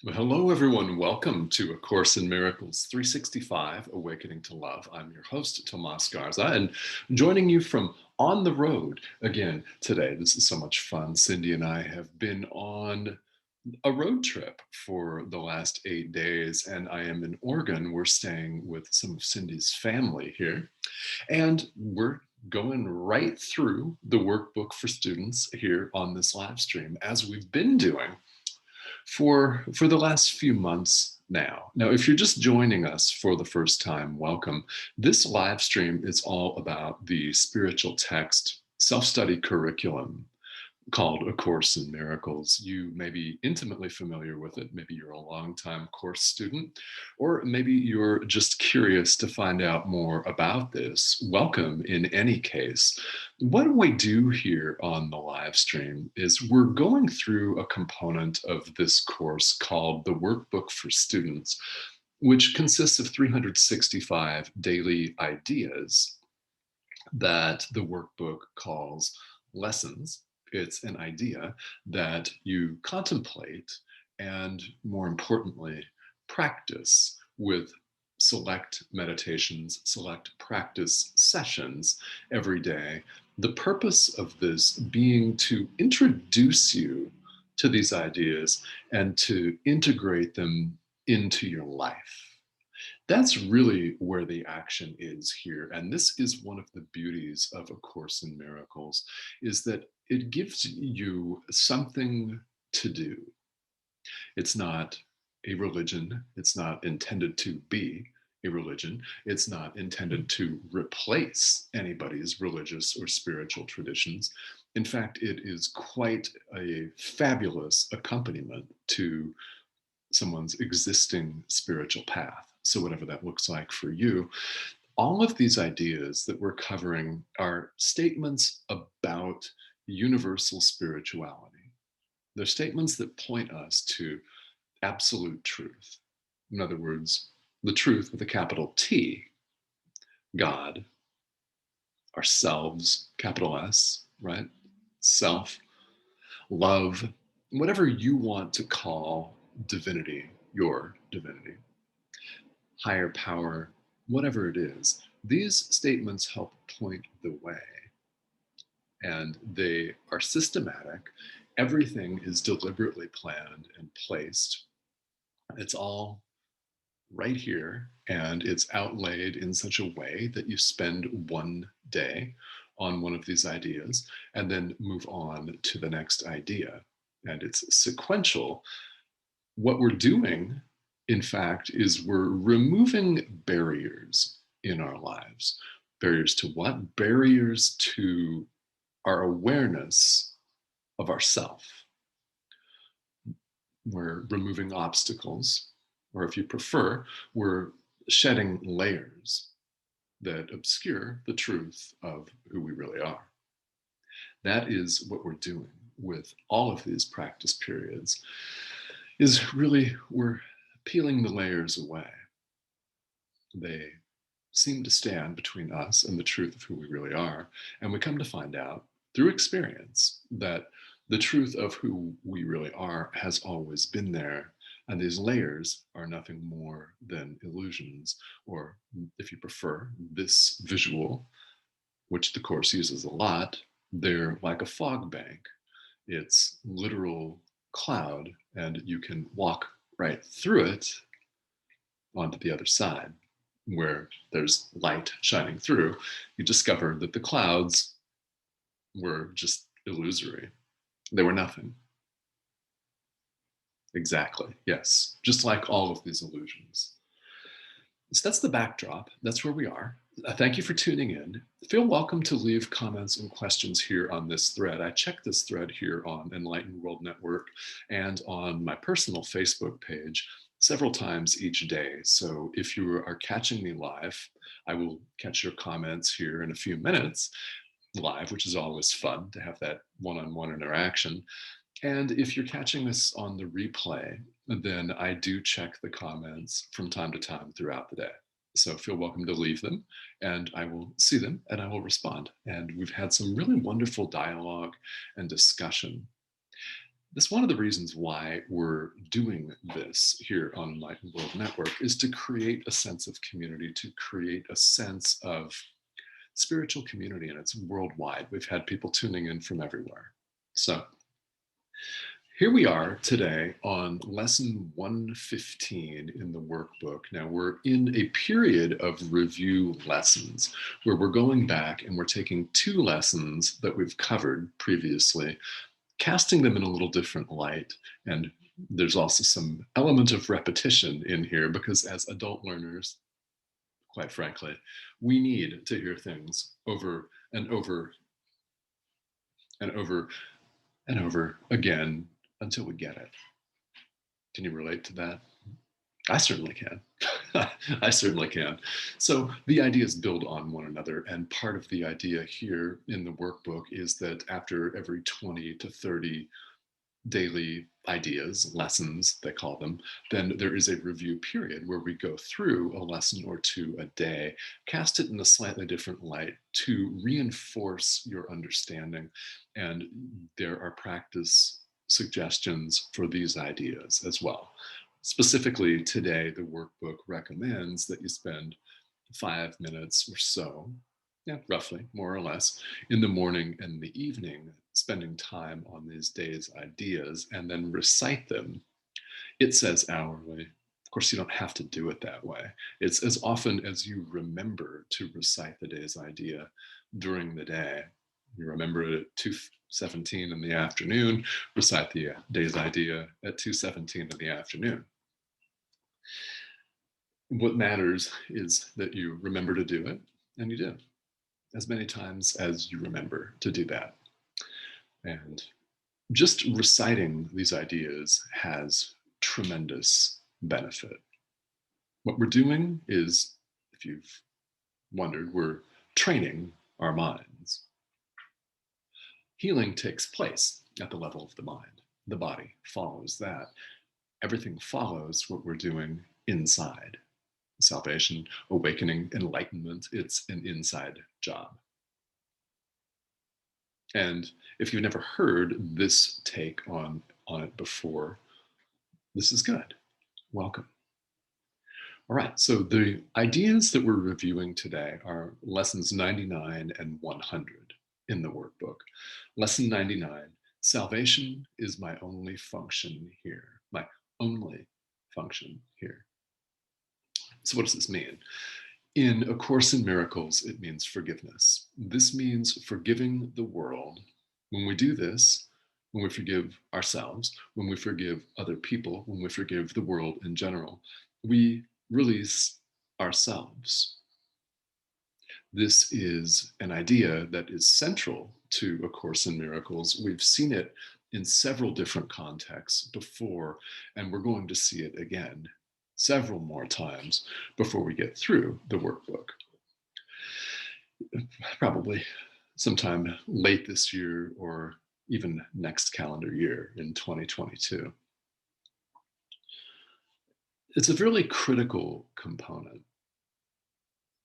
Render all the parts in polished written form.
Well, hello, everyone. Welcome to A Course in Miracles 365, Awakening to Love. I'm your host, Tomas Garza, and joining you from on the road again today. This is so much fun. Cindy and I have been on a road trip for the last 8 days, and I am in Oregon. We're staying with some of Cindy's family here, and we're going right through the workbook for students here on this live stream, as we've been doing for the last few months now. Now, if you're just joining us for the first time, welcome. This live stream is all about the spiritual text self-study curriculum called A Course in Miracles. You may be intimately familiar with it. Maybe you're a longtime course student, or maybe you're just curious to find out more about this. Welcome in any case. What we do here on the live stream is we're going through a component of this course called the Workbook for Students, which consists of 365 daily ideas that the workbook calls lessons. It's an idea that you contemplate and, more importantly, practice with select meditations, select practice sessions every day. The purpose of this being to introduce you to these ideas and to integrate them into your life. That's really where the action is here. And this is one of the beauties of A Course in Miracles, is that it gives you something to do. It's not a religion. It's not intended to be a religion. It's not intended to replace anybody's religious or spiritual traditions. In fact, it is quite a fabulous accompaniment to someone's existing spiritual path. So, whatever that looks like for you, all of these ideas that we're covering are statements about universal spirituality. They're statements that point us to absolute truth. In other words, the truth with a capital T, God, ourselves, capital S, right? Self, love, whatever you want to call divinity, your divinity, higher power, whatever it is. These statements help point the way, and they are systematic. Everything is deliberately planned and placed. It's all right here, and it's outlaid in such a way that you spend one day on one of these ideas and then move on to the next idea. And it's sequential. What we're doing, in fact, is we're removing barriers in our lives. Barriers to what? Barriers to our awareness of ourself. We're removing obstacles, or if you prefer, we're shedding layers that obscure the truth of who we really are. That is what we're doing with all of these practice periods, is really we're peeling the layers away. They seem to stand between us and the truth of who we really are. And we come to find out through experience that the truth of who we really are has always been there. And these layers are nothing more than illusions, or if you prefer, this visual, which the Course uses a lot, they're like a fog bank. It's literal cloud, and you can walk right through it onto the other side where there's light shining through. You discover that the clouds were just illusory. They were nothing. Exactly, yes, just like all of these illusions. So that's the backdrop. That's where we are. Thank you for tuning in. Feel welcome to leave comments and questions here on this thread. I check this thread here on Enlightened World Network and on my personal Facebook page several times each day. So if you are catching me live, I will catch your comments here in a few minutes live, which is always fun to have that one-on-one interaction. And if you're catching this on the replay, then I do check the comments from time to time throughout the day. So feel welcome to leave them, and I will see them and I will respond. And we've had some really wonderful dialogue and discussion. That's one of the reasons why we're doing this here on Enlightened World Network is to create a sense of community, to create a sense of spiritual community, and it's worldwide. We've had people tuning in from everywhere. So here we are today on lesson 115 in the workbook. Now we're in a period of review lessons where we're going back and we're taking two lessons that we've covered previously, casting them in a little different light. And there's also some element of repetition in here because as adult learners, quite frankly, we need to hear things over and over and over and over again until we get it. Can you relate to that? I certainly can. I certainly can. So the ideas build on one another. And part of the idea here in the workbook is that after every 20 to 30 daily ideas, lessons, they call them, then there is a review period where we go through a lesson or two a day, cast it in a slightly different light to reinforce your understanding. And there are practice suggestions for these ideas as well. Specifically, today, the workbook recommends that you spend 5 minutes or so, yeah, roughly, more or less, in the morning and the evening, spending time on these days' ideas and then recite them. It says hourly. Of course, you don't have to do it that way. It's as often as you remember to recite the day's idea during the day. You remember it at 2:17 in the afternoon, recite the day's idea at 2:17 in the afternoon. What matters is that you remember to do it, and you do as many times as you remember to do that. And just reciting these ideas has tremendous benefit. What we're doing is, if you've wondered, we're training our minds. Healing takes place at the level of the mind. The body follows that. Everything follows what we're doing inside. Salvation, awakening, enlightenment, it's an inside job. And if you've never heard this take on it before, this is good. Welcome. All right, so the ideas that we're reviewing today are lessons 99 and 100 in the workbook. Lesson 99, salvation is my only function here, my only function here. So what does this mean? In A Course in Miracles, it means forgiveness. This means forgiving the world. When we do this, when we forgive ourselves, when we forgive other people, when we forgive the world in general, we release ourselves. This is an idea that is central to A Course in Miracles. We've seen it in several different contexts before, and we're going to see it again several more times before we get through the workbook. Probably sometime late this year or even next calendar year in 2022. It's a really critical component.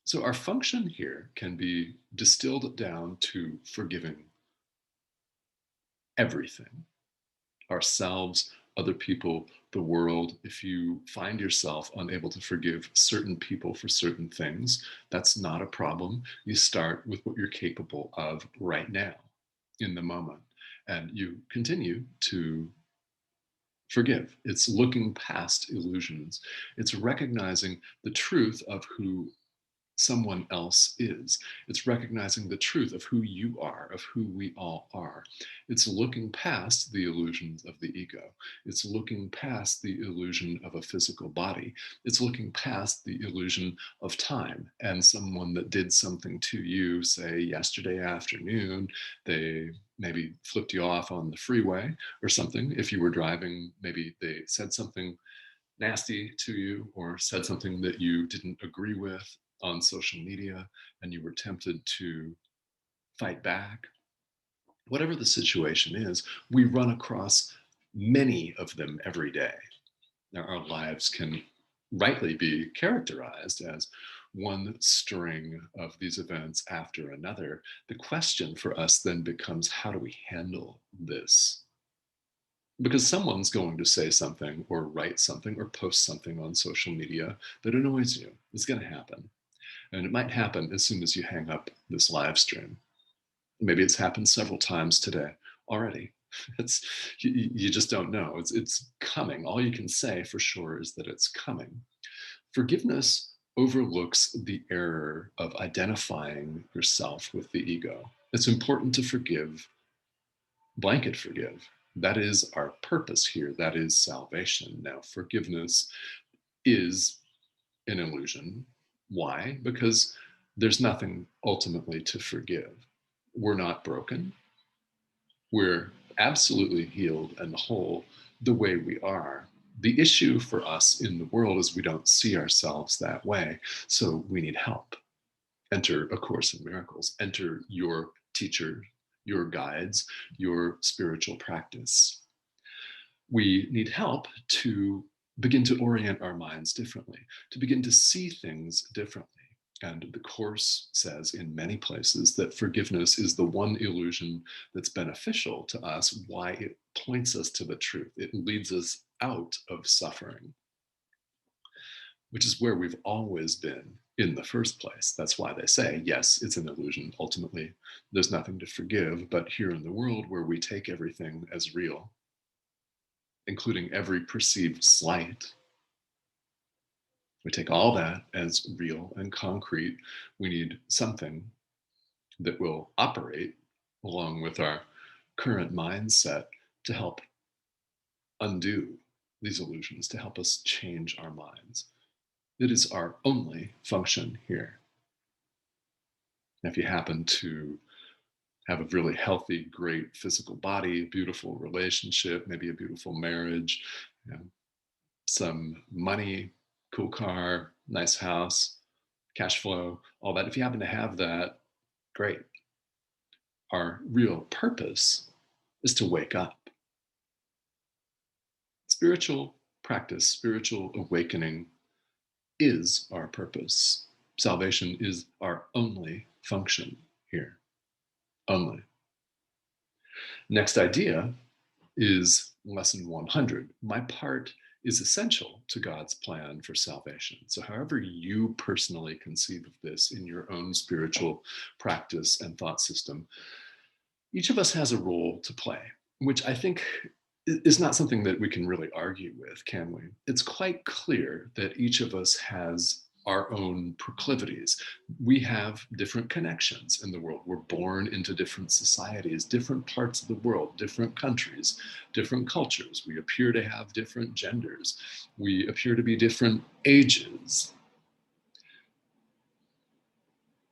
So our function here can be distilled down to forgiving everything, ourselves, other people, the world. If you find yourself unable to forgive certain people for certain things, that's not a problem. You start with what you're capable of right now, in the moment, and you continue to forgive. It's looking past illusions. It's recognizing the truth of who someone else is. It's recognizing the truth of who you are, of who we all are. It's looking past the illusions of the ego. It's looking past the illusion of a physical body. It's looking past the illusion of time and someone that did something to you, say yesterday afternoon. They maybe flipped you off on the freeway or something. If you were driving, maybe they said something nasty to you or said something that you didn't agree with on social media and you were tempted to fight back. Whatever the situation is, we run across many of them every day. Now, our lives can rightly be characterized as one string of these events after another. The question for us then becomes, how do we handle this? because someone's going to say something or write something or post something on social media that annoys you. It's going to happen. And it might happen as soon as you hang up this live stream. Maybe it's happened several times today already. It's you just don't know. It's coming. All you can say for sure is that it's coming. Forgiveness overlooks the error of identifying yourself with the ego. It's important to forgive, blanket forgive. That is our purpose here. That is salvation. Now, forgiveness is an illusion. Why? Because there's nothing ultimately to forgive. We're not broken. We're absolutely healed and whole the way we are. The issue for us in the world is we don't see ourselves that way. So we need help. Enter A Course in Miracles. Enter your teacher, your guides, your spiritual practice. We need help to begin to orient our minds differently, to begin to see things differently. And the Course says in many places that forgiveness is the one illusion that's beneficial to us, why it points us to the truth. It leads us out of suffering, which is where we've always been in the first place. That's why they say, yes, it's an illusion. Ultimately, there's nothing to forgive. But here in the world where we take everything as real, including every perceived slight, we take all that as real and concrete. We need something that will operate along with our current mindset to help undo these illusions, to help us change our minds. It is our only function here. And if you happen to have a really healthy, great physical body, beautiful relationship, maybe a beautiful marriage, you know, some money, cool car, nice house, cash flow, all that. If you happen to have that, great. Our real purpose is to wake up. Spiritual practice, spiritual awakening is our purpose. Salvation is our only function here. Only. Next idea is lesson 100. My part is essential to God's plan for salvation. So, however you personally conceive of this in your own spiritual practice and thought system, each of us has a role to play, which I think is not something that we can really argue with, can we? It's quite clear that each of us has our own proclivities. We have different connections in the world. We're born into different societies, different parts of the world, different countries, different cultures. We appear to have different genders. We appear to be different ages.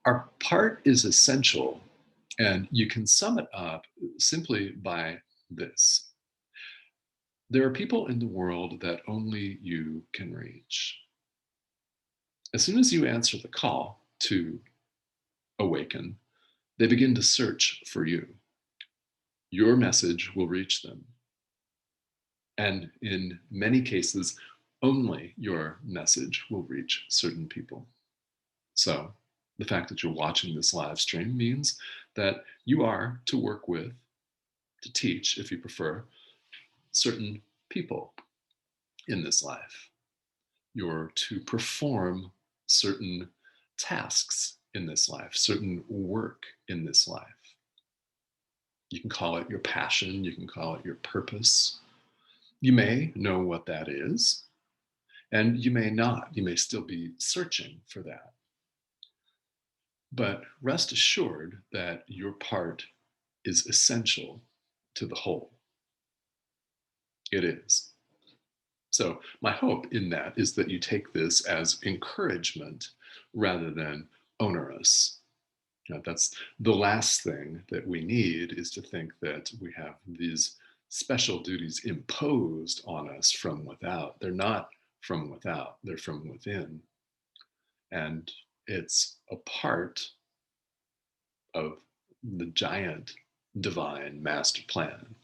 Our part is essential, and you can sum it up simply by this. There are people in the world that only you can reach. As soon as you answer the call to awaken, they begin to search for you. Your message will reach them. And in many cases, only your message will reach certain people. So the fact that you're watching this live stream means that you are to work with, to teach, if you prefer, certain people in this life. You're to perform certain tasks in this life, certain work in this life. You can call it your passion, you can call it your purpose. You may know what that is, and you may not. You may still be searching for that. But rest assured that your part is essential to the whole. It is. So, my hope in that is that you take this as encouragement rather than onerous. That's the last thing that we need, is to think that we have these special duties imposed on us from without. They're not from without, they're from within. And it's a part of the giant divine master plan.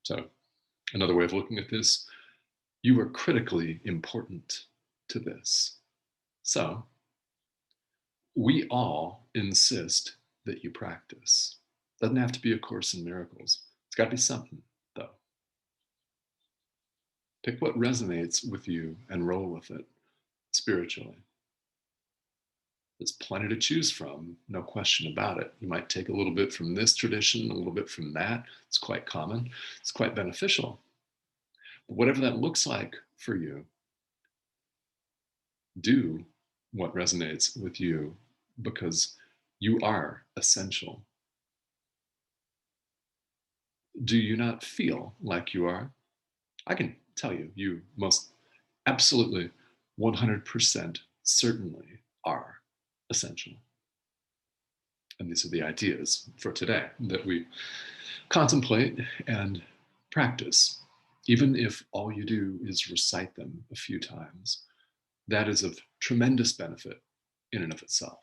So, another way of looking at this, you are critically important to this. So, we all insist that you practice. Doesn't have to be A Course in Miracles. It's got to be something, though. Pick what resonates with you and roll with it spiritually. There's plenty to choose from, no question about it. You might take a little bit from this tradition, a little bit from that. It's quite common, it's quite beneficial. But whatever that looks like for you, do what resonates with you because you are essential. Do you not feel like you are? I can tell you, you most absolutely 100% certainly are essential. And these are the ideas for today that we contemplate and practice. Even if all you do is recite them a few times, that is of tremendous benefit in and of itself.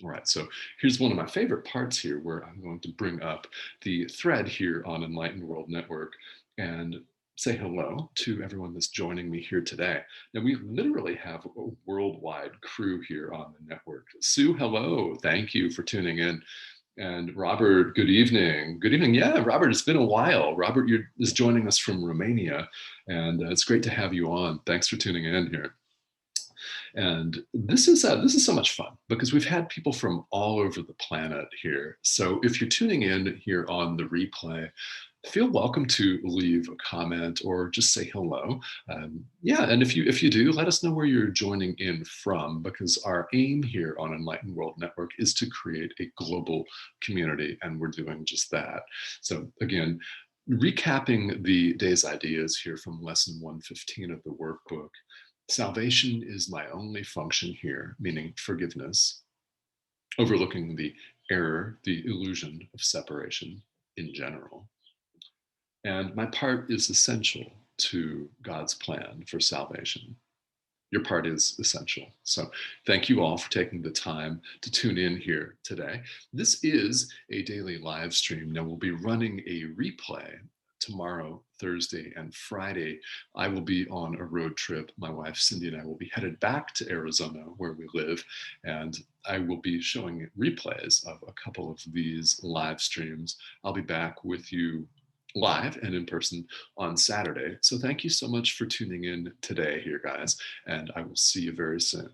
All right, so here's one of my favorite parts here where I'm going to bring up the thread here on Enlightened World Network and say hello to everyone that's joining me here today. Now, we literally have a worldwide crew here on the network. Sue, hello. Thank you for tuning in. And Robert, good evening. Good evening. Yeah, Robert, it's been a while. Robert is joining us from Romania, and it's great to have you on. Thanks for tuning in here. And this is so much fun because we've had people from all over the planet here. So if you're tuning in here on the replay, feel welcome to leave a comment or just say hello. Yeah, and if you do, let us know where you're joining in from, because our aim here on Enlightened World Network is to create a global community, and we're doing just that. So again, recapping the day's ideas here from lesson 115 of the workbook. Salvation is my only function here, meaning forgiveness, overlooking the error, the illusion of separation in general. And my part is essential to God's plan for salvation. Your part is essential. So thank you all for taking the time to tune in here today. This is a daily live stream. Now we'll be running a replay tomorrow, Thursday, and Friday. I will be on a road trip. My wife, Cindy, and I will be headed back to Arizona, where we live, and I will be showing replays of a couple of these live streams. I'll be back with you live and in person on Saturday. So thank you so much for tuning in today here, guys, and I will see you very soon.